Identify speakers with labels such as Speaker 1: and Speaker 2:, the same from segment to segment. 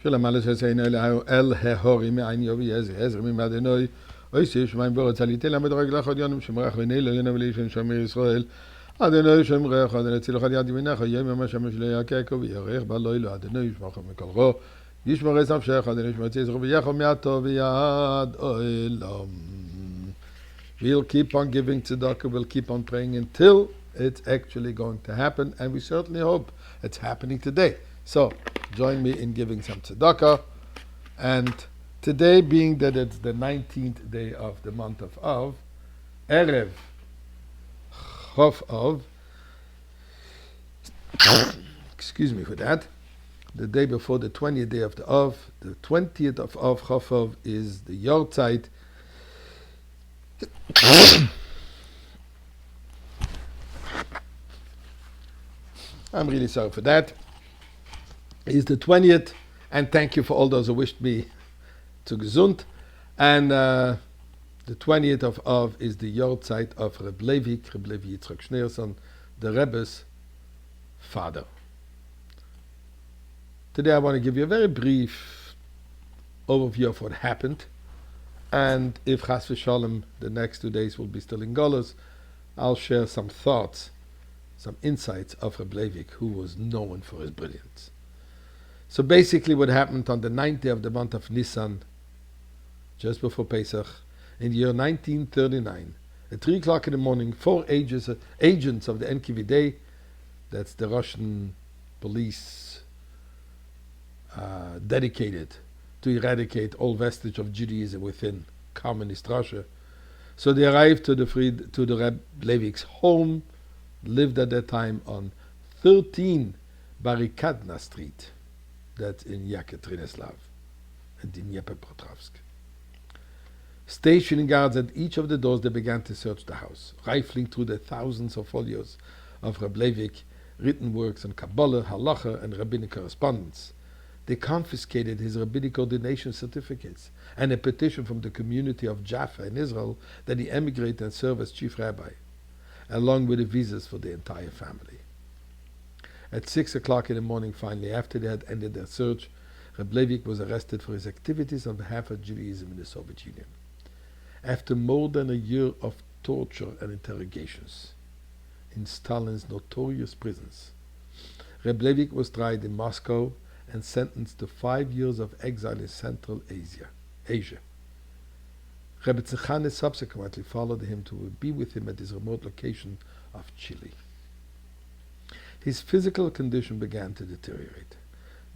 Speaker 1: של המעלה שעשינו אל ההורים מעין יובי עזר ממדינוי אויסי שמיים בורץ עליתי למד רגלך עוד יונים שמרח ונילה ינבלי של שמיר ישראל אדוני שמרך אדוני צילך יד ימינך יום יום השמש לא יקקו וירח בלילה אדוני ישמרך מכל רע ישמר את נפשך אדוני ישמר את יזרח ויחם מעטו ויד עולם. We'll keep on giving tzedakah, we'll keep on praying until it's actually going to happen, and we certainly hope it's happening today. So, join me in giving some tzedakah, and today being that it's the 19th day of the month of Av, Erev Chof Av, excuse me for that, the day before the 20th day of the Av, the 20th of Av, Chof Av, is the Yortzeit. I'm really sorry for that. It's the 20th, and thank you for all those who wished me to gesund. And the 20th of Av is the Yortzeit of Reb Levik, Reb Levi Yitzchak Schneerson, the Rebbe's father. Today I want to give you a very brief overview of what happened. And if Chas v'Shalom, the next 2 days will be still in Golos, I'll share some thoughts, some insights of Reb Levik, who was known for his brilliance. So basically what happened on the 9th day of the month of Nisan, just before Pesach, in the year 1939, at 3 o'clock in the morning, 4 agents of the NKVD, that's the Russian police dedicated to eradicate all vestige of Judaism within communist Russia. So they arrived to the Reb Levik's home, lived at that time on 13 Barikadna Street, that's in Yekaterinoslav, and in Dnepropetrovsk. Stationing guards at each of the doors, they began to search the house, rifling through the thousands of folios of Reb Levik, written works on Kabbalah, Halacha, and rabbinic correspondence. They confiscated his rabbinic ordination certificates and a petition from the community of Jaffa in Israel that he emigrate and serve as chief rabbi, along with the visas for the entire family. At 6 o'clock in the morning, finally, after they had ended their search, Reb Levik was arrested for his activities on behalf of Judaism in the Soviet Union. After more than a year of torture and interrogations in Stalin's notorious prisons, Reb Levik was tried in Moscow and sentenced to 5 years of exile in Central Asia. Rebbe Tzechane subsequently followed him to be with him at his remote location of Chile. His physical condition began to deteriorate.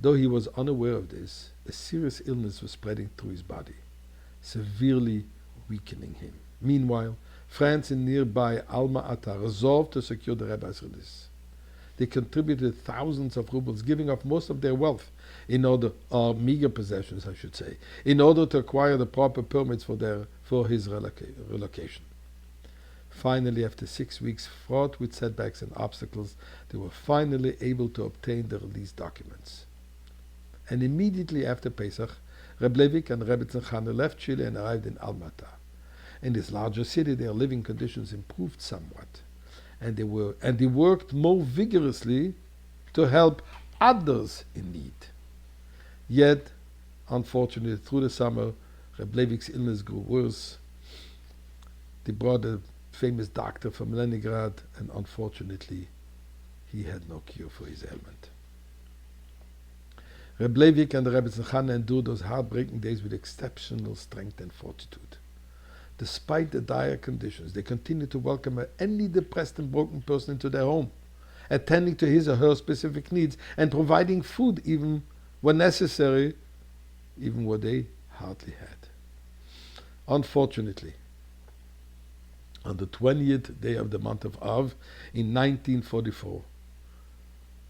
Speaker 1: Though he was unaware of this, a serious illness was spreading through his body, severely weakening him. Meanwhile, France and nearby Alma-Ata resolved to secure the Rebbe's release. They contributed thousands of rubles, giving up most of their wealth or meager possessions, I should say, in order to acquire the proper permits for his relocation. Finally, after 6 weeks fraught with setbacks and obstacles, they were finally able to obtain the release documents. And immediately after Pesach, Reb Levik and Rebbe Tzechane left Chile and arrived in Alma-Ata. In this larger city, their living conditions improved somewhat, and they worked more vigorously to help others in need. Yet, unfortunately, through the summer, Reb Levik's illness grew worse. They brought a famous doctor from Leningrad, and unfortunately, he had no cure for his ailment. Reb Levik and Rebbe Tzechane endured those heartbreaking days with exceptional strength and fortitude. Despite the dire conditions, they continued to welcome any depressed and broken person into their home, attending to his or her specific needs and providing food even when necessary, even what they hardly had. Unfortunately, on the 20th day of the month of Av in 1944,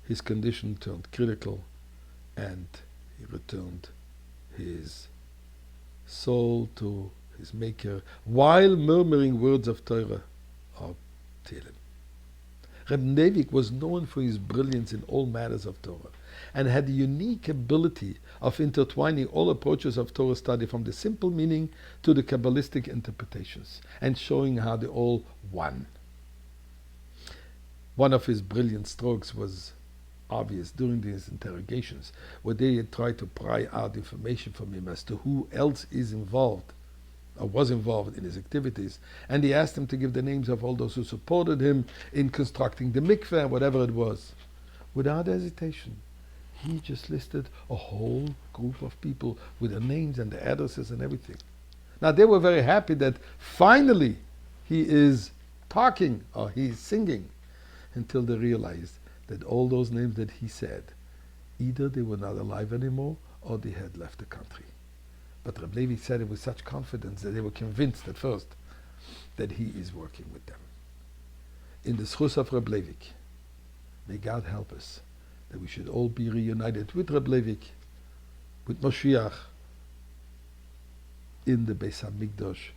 Speaker 1: his condition turned critical and he returned his soul to his maker while murmuring words of Torah or Tehillim. Reb Levik was known for his brilliance in all matters of Torah and had the unique ability of intertwining all approaches of Torah study from the simple meaning to the Kabbalistic interpretations and showing how they all one. One of his brilliant strokes was obvious during these interrogations, where they had tried to pry out information from him as to who else is involved or was involved in his activities, and he asked him to give the names of all those who supported him in constructing the mikveh, whatever it was. Without hesitation, he just listed a whole group of people with their names and their addresses and everything. Now they were very happy that finally he is talking or he's singing, until they realized that all those names that he said, either they were not alive anymore or they had left the country. But Reb Levik said it with such confidence that they were convinced at first that he is working with them. In the schus of Reb Levik, may God help us that we should all be reunited with Reb Levik, with Moshiach, in the Beis HaMikdash